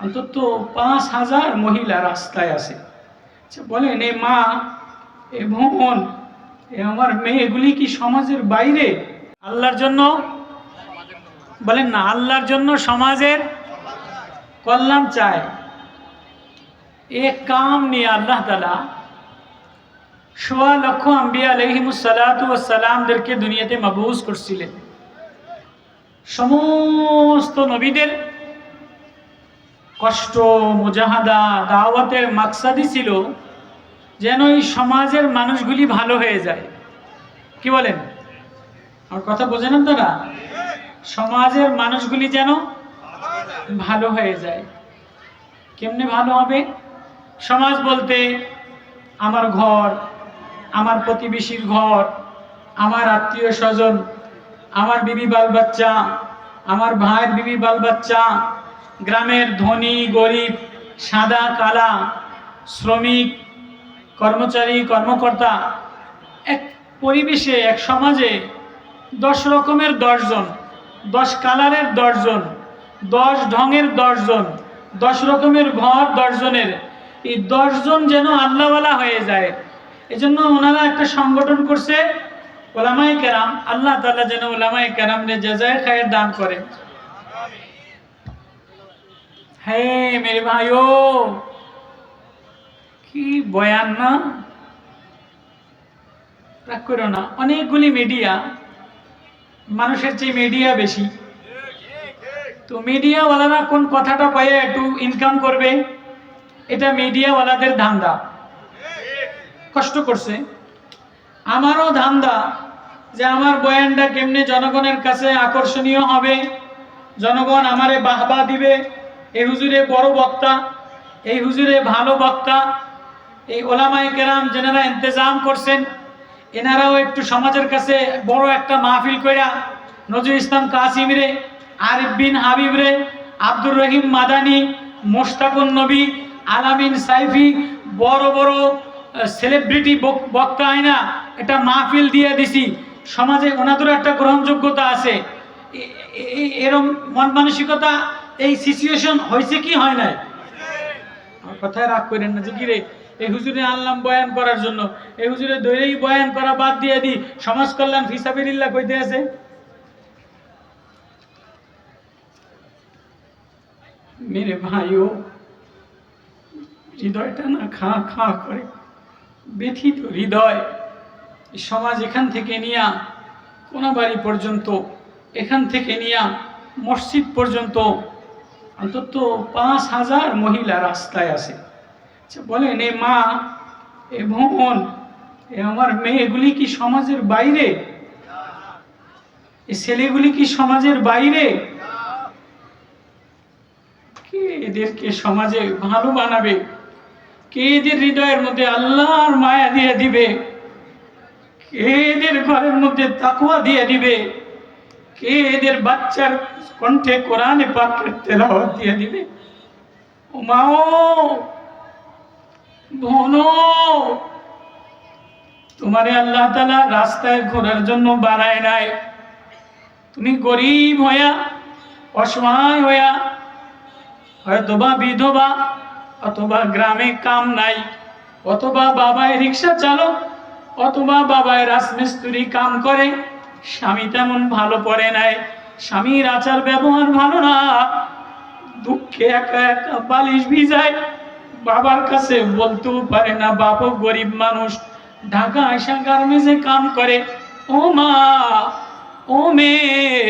অন্তত ৫,০০০ মহিলা রাস্তায় আছে। আচ্ছা বলেন, এ মা, এ বোন, এ আমার মেয়েগুলি কি সমাজের বাইরে? আল্লাহর জন্য বলেন না, আল্লাহর জন্য সমাজের কল্যাণ চায়। এ কাম নিয়ে আল্লাহ তাআলা ১.৫ লক্ষ আম্বিয়া আলাইহিমুসসালাতুওয়াসসালামদেরকে দুনিয়াতে মাবউস করছিলেন। সমস্ত নবীদের কষ্ট, মুজাহাদা, দাওয়াতের মাকসাদই ছিল যেন এই সমাজের মানুষগুলি ভালো হয়ে যায়। কি বলেন? আমার কথা বোঝেন আপনারা? সমাজের মানুষগুলি যেন ভালো হয়ে যায়। কেমনে ভালো হবে? সমাজ বলতে আমার ঘর, আমার প্রতিবেশীর ঘর, আমার আত্মীয় স্বজন, আমার বিবি বাল বাচ্চা, আমার ভাইয়ের বিবি বাল বাচ্চা, গ্রামের ধনী গরিব, সাদা কালা, শ্রমিক, কর্মচারী, কর্মকর্তা, এক পরিবেশে, এক সমাজে ১০ রকমের ১০ জন, ১০ কালারের ১০ জন, ১০ ঢঙের ১০ জন, ১০ রকমের ঘর ১০ জনের, এই ১০ জন যেন আল্লাহওয়ালা হয়ে যায়। এজন্য ওনারা একটা সংগঠন করছে, উলামায়ে কেরাম। আল্লাহ তাআলা যেন উলামায়ে কেরামদের জাযায়ে খায়ের দান করে। হ্যাঁ মেরে ভাইও, কি বয়ান না, রাগ করো না। অনেকগুলি মিডিয়া, মানুষের চেয়ে মিডিয়া বেশি, তো মিডিয়াওয়ালারা কোন কথাটা পাইয়ে একটু ইনকাম করবে, এটা মিডিয়াওয়ালাদের ধান্দা। কষ্ট করছে, আমারও ধান্দা যে আমার বয়ানটা কেমনে জনগণের কাছে আকর্ষণীয় হবে, জনগণ আমারে বাহবা দিবে, এই হুজুরে বড় বক্তা, এই হুজুরে ভালো বক্তা। এই ওলামায়ে কেরাম যেনারা ইন্তজাম করছেন, এনারাও একটু সমাজের কাছে বড় একটা মাহফিল কইরা নজরুল ইসলাম কাসিম রে, আরিফ বিন হাবিব রে, আব্দুর রহিম মাদানী, মোশতাকুন নবী, আলামিন সাইফি, বড় বড় সেলিব্রিটি বক্তা আইনা একটা মাহফিল দিয়ে দিছি। সমাজে ওনাদের একটা গ্রহণযোগ্যতা আছে। এরকম মন মানসিকতা, এই সিচুয়েশন হয়েছে কি হয় নাই? আমার কথায় রাগ করেন না যে কি রে, এই হুজুরে আনলাম বয়ান করার জন্য, এই হুজুরে দৈরেই বয়ান করা বাদ দিয়ে দিই, সমাজ কল্যাণ ফিসাবিলিল্লাহ কইতে আছে। মেরে ভাইও, হৃদয়টা না খা খা করে, ব্যথিত হৃদয়। সমাজ এখান থেকে নিয়া কোনাবাড়ি পর্যন্ত, এখান থেকে নিয়া মসজিদ পর্যন্ত অন্তত ৫,০০০ মহিলা রাস্তায় আছে। আচ্ছা বলেন, এ মা, এ বোন, এ আমার মেয়েগুলি কি সমাজের বাইরে? এ ছেলেগুলি কি সমাজের বাইরে? কে এদেরকে সমাজে ভালো বানাবে? কে এদের হৃদয়ের মধ্যে আল্লাহর মায়া দিয়ে দিবে? কে এদের ঘরের মধ্যে তাকওয়া দিয়ে দিবে? কে এদের বাচ্চার কণ্ঠে কোরআনে পাকের তেলাওয়াত দিয়ে দিবে? ও মাও, বোনো, তোমারে আল্লাহ তাআলা রাস্তায় ঘোরার জন্য বানায় নাই। তুমি গরিব হইয়া, অসহায় হইয়া, হয়তোবা বিধবা, অথবা গ্রামে কাম নাই, অথবা বাবায় রিক্সা চালক, অথবা বাবায় রাজমিস্ত্রি কাম করে, স্বামী তেমন ভালো পড়ে নাই, স্বামীর আচার ব্যবহার ভালো না, দুঃখে একা একা বালিশ ভিজায়, বাবার কাছে বলতেও পারে না, বাপও গরিব মানুষ, ঢাকা আইসা গার্মেন্টসে কাম করে। ও মা, ও মেয়ে,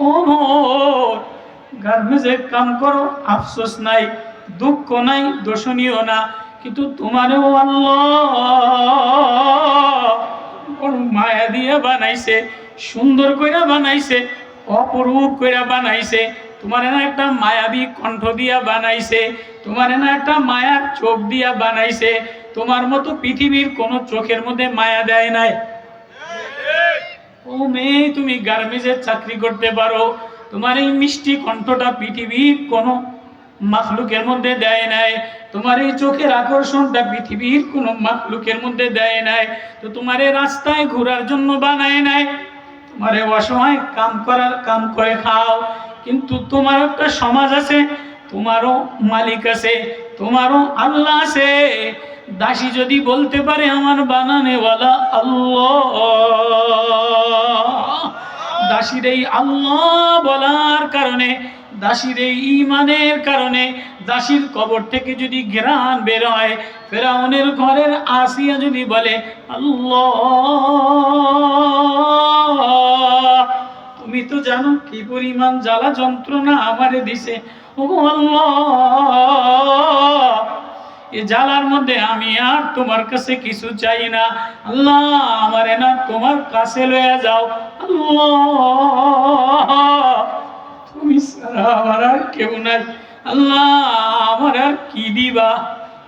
ও গার্মেন্টসে কাম করো, আফসোস নাই, দুঃখ নাই, দোষণীয় না, কিন্তু তোমারও আল্লাহ বড় মায়া দিয়ে বানাইছে, সুন্দর কইরা বানাইছে, অপরূপ কইরা বানাইছে। তোমার না একটা মায়াবী কণ্ঠ দিয়া বানাইছে, তোমার না একটা মায়ার চোখ দিয়া বানাইছে। তোমার মতো পৃথিবীর কোন চোখের মধ্যে মায়া দেয় নাই। ও মেয়ে, তুমি গার্মেন্টসে চাকরি করতে পারো, তোমার এই মিষ্টি কণ্ঠটা পৃথিবীর কোনো মাখলুকের মধ্যে দেয় নাই, তোমার এই চোখের আকর্ষণটা পৃথিবীর কোনো মাখলুকের মধ্যে দেয় নাই। তো তোমার এই রাস্তায় ঘোরার জন্য বানায় নাই, তোমার অসহায় কাম করে খাও। কিন্তু তোমার একটা সমাজ আছে, তোমারও মালিক আছে, তোমারও আল্লাহ আছে। দাসী যদি বলতে পারে আমার বানানেওয়ালা আল্লাহ, দাসীর এই আল্লাহ বলার কারণে, দাসীর এই ঈমানের কারণে, দাসীর কবর থেকে যদি ঘ্রাণ বের হয়, ফেরাউনের ঘরের আসিয়া যদি বলে আল্লাহ, তুমি তো জানো কি পরিমাণ জ্বালা যন্ত্রণা আমারে দিছে, ওগো আল্লাহ, এ জ্বালার মধ্যে আমি আর তোমার কাছে কিছু চাই না, আল্লাহ আমারে না তোমার কাছে লইয়া যাও, আল্লাহ তুমি ছাড়া আমার আর কেউ নাই, আল্লাহ আমার আর কি দিবা,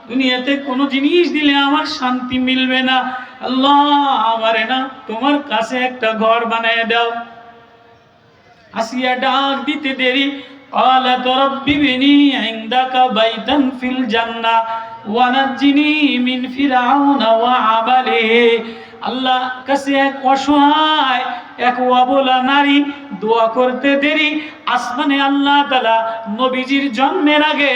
দুনিয়াতে কোনো জিনিস দিলে আমার শান্তি মিলবে না, আল্লাহ আমারে না তোমার কাছে একটা ঘর বানায় দাও। আসিয়া ডাক দিতে দেরি, قالت رب ابني عندك بيتا في الجنة ونجني من فرعون وعمله। আল্লাহ কাছে এক অসহায়, এক অবলা নারী দোয়া করতে দেরি, আসমানে আল্লাহ তাআলা নবীজির জন্মের আগে,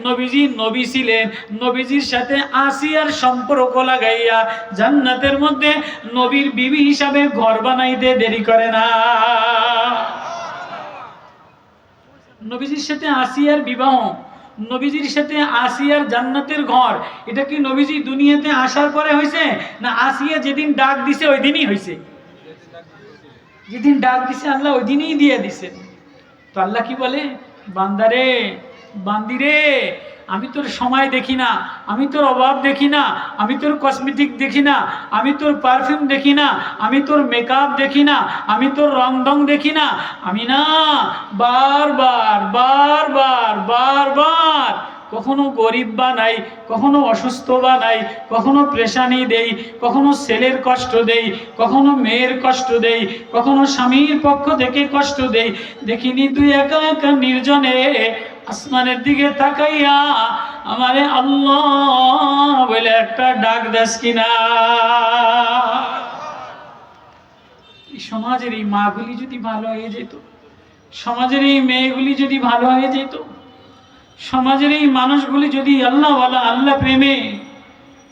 নবীজি নবী ছিলেন, নবীজির সাথে আসিয়ার সম্পর্ক লাগাইয়া জান্নাতের মধ্যে নবীর বিবি হিসাবে ঘর বানাইতে দেরি করে না। নবীজির সাথে আসিয়ার বিবাহ, নবীজির সাথে আসিয়ার জান্নাতের ঘর, এটা কি নবীজি দুনিয়াতে আসার পরে হয়েছে, না আসিয়া যেদিন ডাক দিছে ওই দিনই হয়েছে? যেদিন ডাক দিছে আল্লাহ ওই দিনই দিয়ে দিছে। তো আল্লাহ কি বলে, বান্দারে বান্দিরে, আমি তোর সময় দেখি না, আমি তোর অভাব দেখি না, আমি তোর কসমেটিক দেখি না, আমি তোর পারফিউম দেখি না, আমি তোর মেকআপ দেখি না, আমি তোর রং ঢং দেখি না, আমি না বারবার বারবার বারবার কখনো গরিব বানাই, কখনো অসুস্থ বানাই, কখনো প্রেশানি দেই, কখনো ছেলের কষ্ট দেই, কখনো মেয়ের কষ্ট দেই, কখনো স্বামীর পক্ষ থেকে কষ্ট দেই। দেখিনি তুই একা একা নির্জনে আসমানের দিকে তাকাইয়া আমারে আল্লাহ বলে একটা ডাক দাস কিনা? এই সমাজের এই মাগুলি যদি ভালো হয়ে যেত, সমাজের এই মেয়েগুলি যদি ভালো হয়ে যেত, সমাজের এই মানুষগুলি যদি আল্লাহওয়ালা, আল্লাহ প্রেমে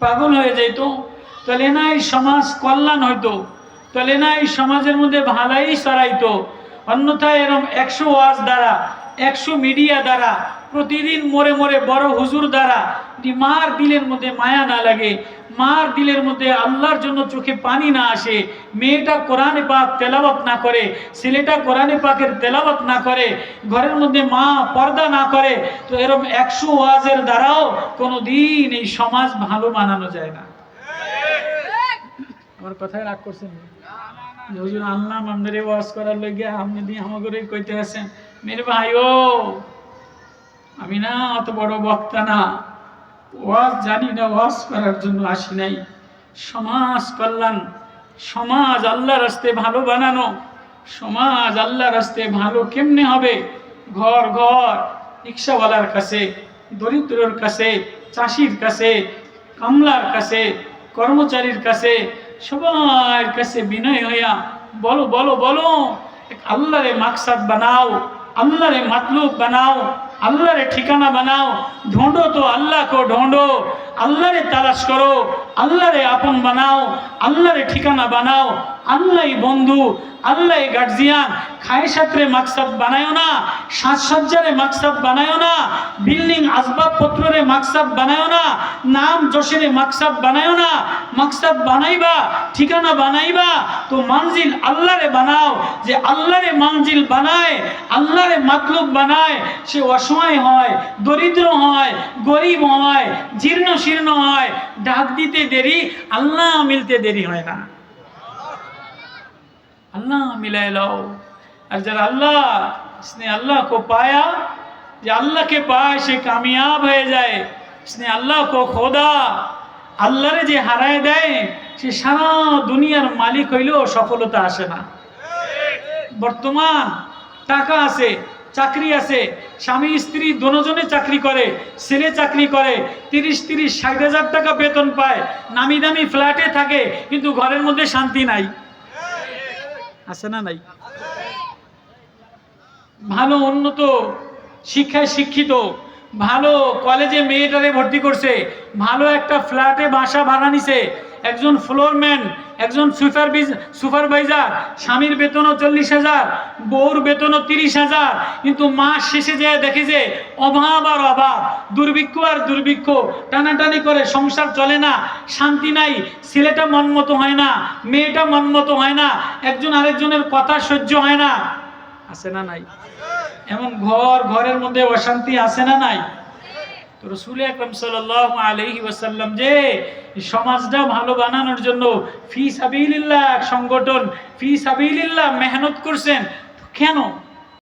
পাগল হয়ে যেত, তাহলে না এই সমাজ কল্যাণ হইতো, তাহলে না এই সমাজের মধ্যে ভালাই ছড়াইতো। অন্যথায় এরকম 100 ওয়াজ দ্বারা, 100 মিডিয়া দ্বারা, প্রতিদিন মরে মরে বড় হুজুর দ্বারা মার দিলের মধ্যে মায়া না লাগে, মার দিলের মধ্যে আল্লাহর জন্য চোখে পানি না আসে, মেয়েটা কোরআনে পাক তেলাওয়াত না করে, ছেলেটা কোরআনে পাকের তেলাওয়াত না করে, ঘরের মধ্যে মা পর্দা না করে, তো এরকম 100 ওয়াজের দ্বারাও কোনোদিন এই সমাজ ভালো বানানো যায় না। আমার কথায় রাগ করছেন? হুজুর আল্লাহ আমাদের ওয়াজ করার লগে আপনি দিয়ে আমাকে কইতে আছেন, মেরে ভাই ও আমি না অত বড় বক্তা না, ওয়াজ জানি না, ওয়াজ করার জন্য আসি নাই। সমাজ কল্যাণ, সমাজ আল্লাহর রাস্তায় ভালো বানানো, সমাজ আল্লাহর রাস্তায় ভালো কেমনে হবে? ঘর ঘর রিক্সাওয়ালার কাছে, দরিদ্রর কাছে, চাষির কাছে, কামলার কাছে, কর্মচারীর কাছে, সবার কাছে বিনয় হইয়া বলো বলো বলো, আল্লাহরে মাকসাদ বানাও, আল্লাহরে মাতলুব বানাও, আল্লাহরে ঠিকানা বানাও, ঢোঁডো তো আল্লাহ কো ঢোঁডো, আল্লাহরে তালাশ করো, আল্লাহরে আপন বানাও, আল্লাহরে ঠিকানা বানাও, আল্লাহই বন্ধু, আল্লাহই গার্জিয়ান। খায়সাতরে মাকসাদ বানায়ও না, সাজসজ্জারে মাকসাদ বানায়ও না, বিল্ডিং আসবাবপত্রে মাকসাদ বানায়ও না, নাম যশেরে মাকসাদ বানায়ও না। মাকসাদ বানাইবা, ঠিকানা বানাইবা তো মানজিল আল্লাহরে বানাও। যে আল্লাহরে মানজিল বানায়, আল্লাহরে মাতলুব বানায়, সে অসহায় হয়, দরিদ্র হয়, গরিব হয়, জীর্ণ শীর্ণ হয়, ডাক দিতে দেরি, আল্লাহ মিলতে দেরি হয় না। अल्लाह मिलाए लो। और जरा अल्लाह, इसने अल्लाह को पाया, जो अल्लाह के पाए से कामयाब हो जाए, इसने अल्लाह को खोदा, अल्लाह रे जे हाराए दे से सारा दुनियार मालिक हইলেও সফলতা আসে না। বর্তমান টাকা আছে, চাকরি আছে, স্বামী স্ত্রী দুজনে চাকরি করে, ছেলে চাকরি করে, 30-60 হাজার টাকা বেতন পায়, নামি দামি ফ্ল্যাটে থাকে, কিন্তু ঘরের মধ্যে শান্তি নাই। আছে না নাই? ভালো উন্নত শিক্ষায় শিক্ষিত, ভালো কলেজে মেয়েটারে ভর্তি করছে, ভালো একটা ফ্ল্যাটে বাসা ভাড়া নিছে, একজন ফ্লোরম্যান, একজন সুপারভাইজার, স্বামীর বেতনও 40,000, বউর বেতনও 30,000, কিন্তু মাস শেষে যায় দেখে যে অভাব আর অভাব, দুর্ভিক্ষ আর দুর্ভিক্ষ, টানাটানি করে সংসার চলে না, শান্তি নাই, ছেলেটা মন মতো হয় না, মেয়েটা মন মতো হয় না, একজন আরেকজনের কথা সহ্য হয় না। আছে না নাই? এমন ঘরের মধ্যে অশান্তি আছে না নাই? তো রাসূল আকরাম সাল্লাল্লাহু আলাইহি ওয়াসাল্লাম যে সমাজটা ভালো বানানোর জন্য ফি সাবিলিল্লাহ সংগঠন, ফি সাবিলিল্লাহ মেহনত করছেন। কেন?